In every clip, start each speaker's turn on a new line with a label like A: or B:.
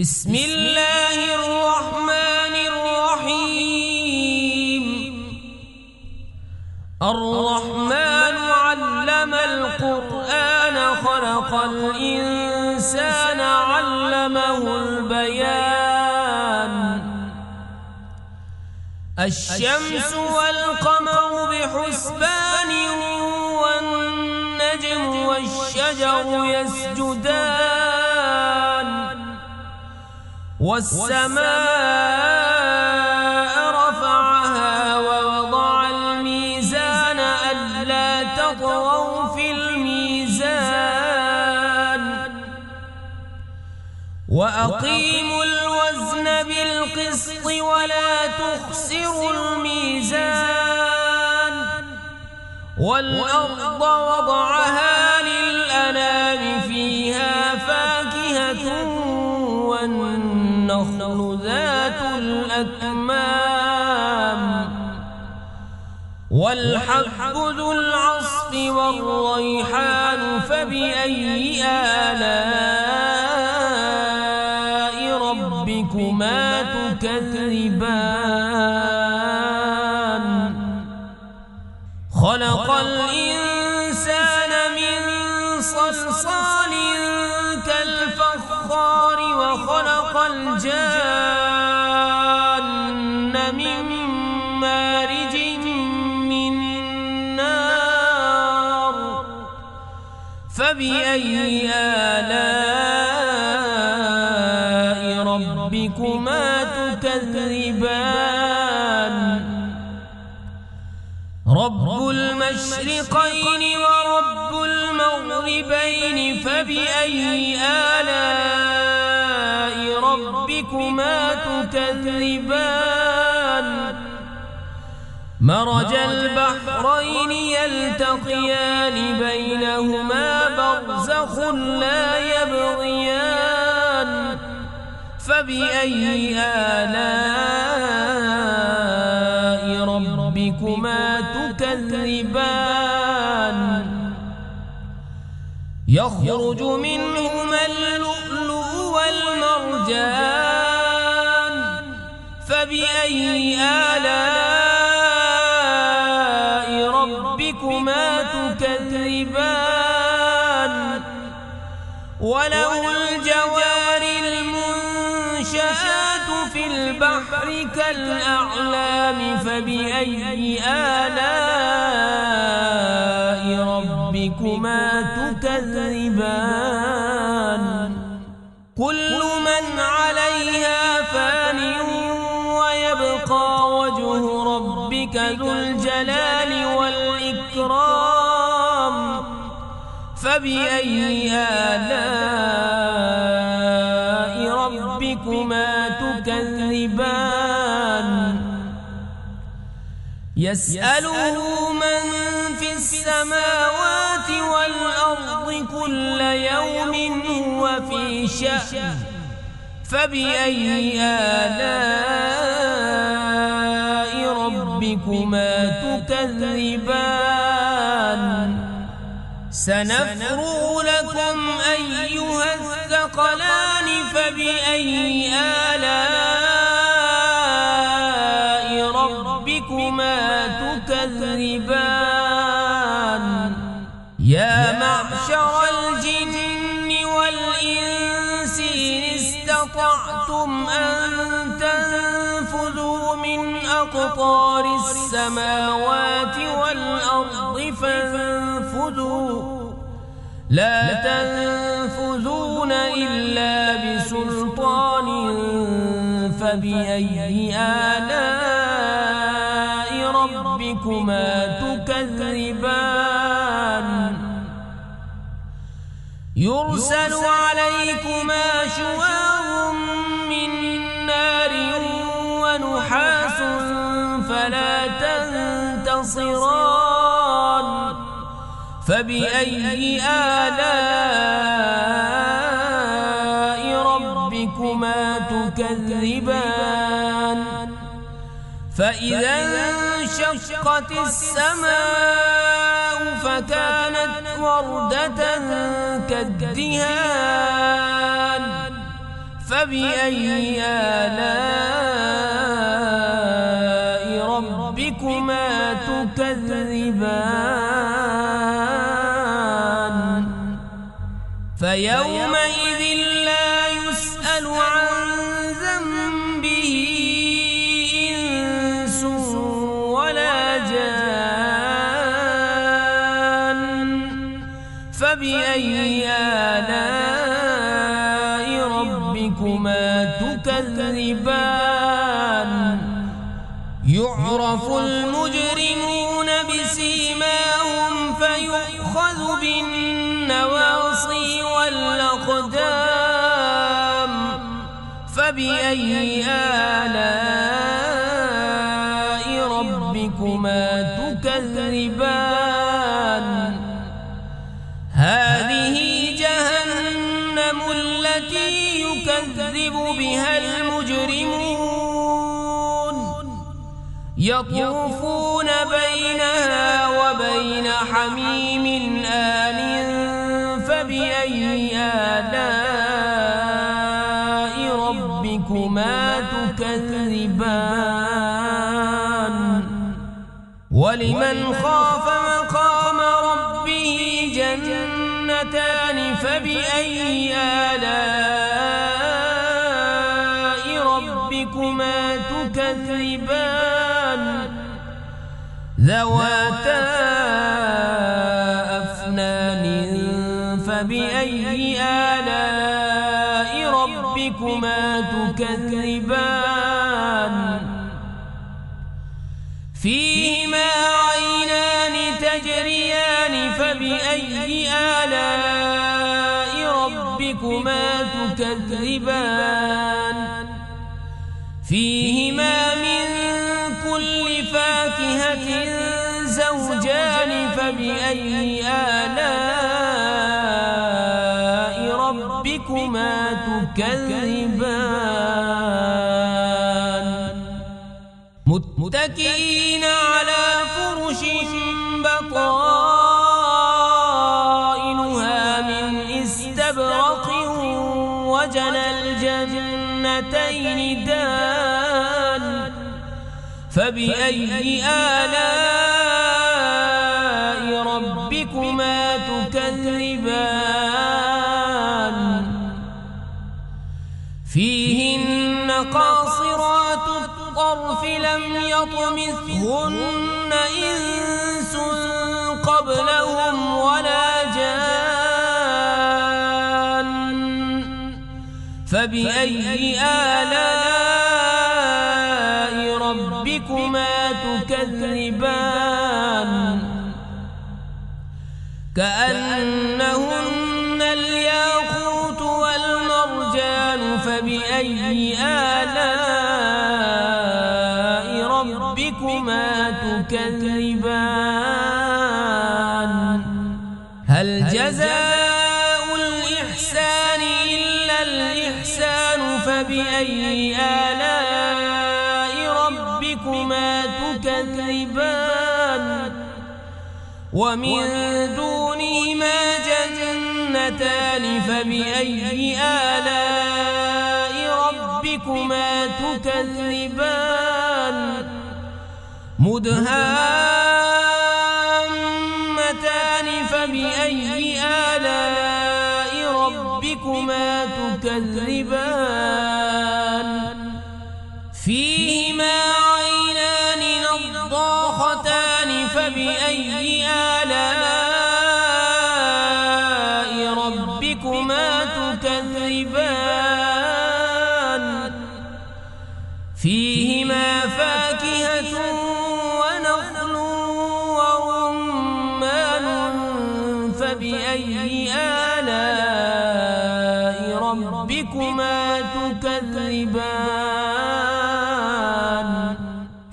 A: بسم الله الرحمن الرحيم. الرحمن علم القرآن خلق الإنسان علمه البيان. الشمس والقمر بحسبان والنجم والشجر يسجدان والسماء رفعها ووضع الميزان ألا تطغوا في الميزان وأقيموا الوزن بالقسط ولا تخسروا الميزان والأرض وضعها للأنام فيها فاكهة والنخل ذات الأكمام والحب ذو العصف والريحان فبأي آلاء ربكما تكذبان. خلق الإنسان من صلصال كالفخار وخلق الجان من مارج من نار فبأي آلاء ربكما تكذبان. رب المشرقين ورب المغربين فبأي آلاء ربكما تكذبان. مرج البحرين يلتقيان بينهما برزخ لا يبغيان فبأي آلاء ربكما تكذبان. يخرج منهما اللؤلؤ والمرجان فبأي آلاء ربكما تكذبان. وله الجوار المنشآت في البحر كالأعلام فبأي آلاء ربكما تكذبان. كل من عليها فان ويبقى وجه ربك ذو الجلال والإكرام فبأي آلاء ربكما تكذبان. يسأله من في السماوات والأرض كل يوم هو في شأن فبأي آلاء ربكما تكذبان. سنفرغ لكم أيها الثقلان فبأي آلاء ربكما تكذبان. يا معشر الجن والإنس إن استطعتم أن تنفذوا من أقطار السماوات والأرض فانفذوا لا تنفذون إلا بسلطان فبأي آلاء ربكما تكذبان. يرسل عليكما شواظ من نار ونحاس فلا تنتصران فبأي آلاء ربكما تكذبان. فإذا انشقت السماء فكانت وردة كالدهان فبأي آلاء ربكما تكذبان فيومئذ لا يسأل عن ذنبه إنس ولا جان فبأي آلاء ربكما تكذبان يعرف المجرمون بسيماهم فيؤخذ بالنواصي والأقدام فبأي آلاء ربكما تكذبان هذه جهنم التي يكذب بها المجرمون يطوفون بينها وبين حميم آن فبأي آلاء ربكما تكذبان ولمن خاف مقام ربه جنتان فبأي آلاء ربكما تكذبان ذواتا أفنان فبأي آلاء ربكما تكذبان فيهما عينان تجريان فبأي آلاء ربكما تكذبان فيهما من كل فاكهة زوجان فبأي آلاء ربكما تكذبان متكئين على فرش بطائنها من استبرق وجنى الجنتين دان فبأي آلاء ربكما تكذبان فيهن قاصرات الطرف لم يطمثهن إنس قبلهم ولا جان فبأي آلاء ربكما تكذبان كأنهن الياقوت والمرجان فبأي آلاء ربكما تكذبان هل جزاء الإحسان إلا الإحسان فبأي آلاء ربكما تكذبان ومن دونهما جنتان فبأي آلاء ربكما تكذبان مدهامتان فبأي آلاء ربكما تكذبان فيهما عينان نضاختان فبأي آلاء ربكما تكذبان فيهما فاكهة ونخل ورمان فبأي آلاء ربكما تكذبان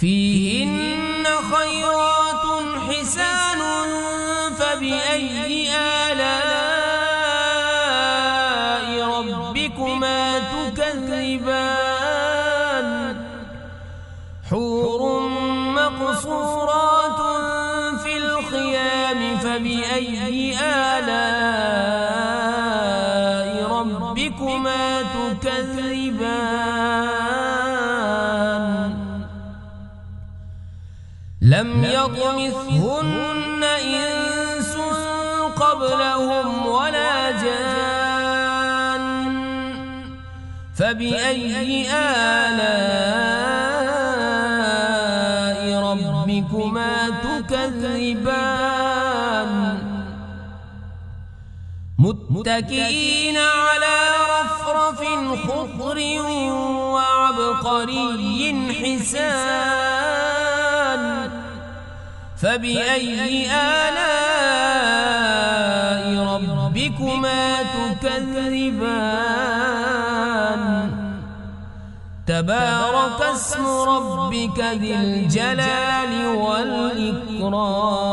A: فيهن خيرات حسان فبأي آلاء ربكما تكذبان حور مقصورات في الخيام فبأي آلاء ربكما تكذبان تكذبان لم يطمثهن إنس قبلهم ولا جان فبأي آلاء ربكما تكذبان متكئين على رفرف خضر وعبقري حسان فبأي آلاء ربكما تكذبان تبارك اسم ربك ذي الجلال والإكرام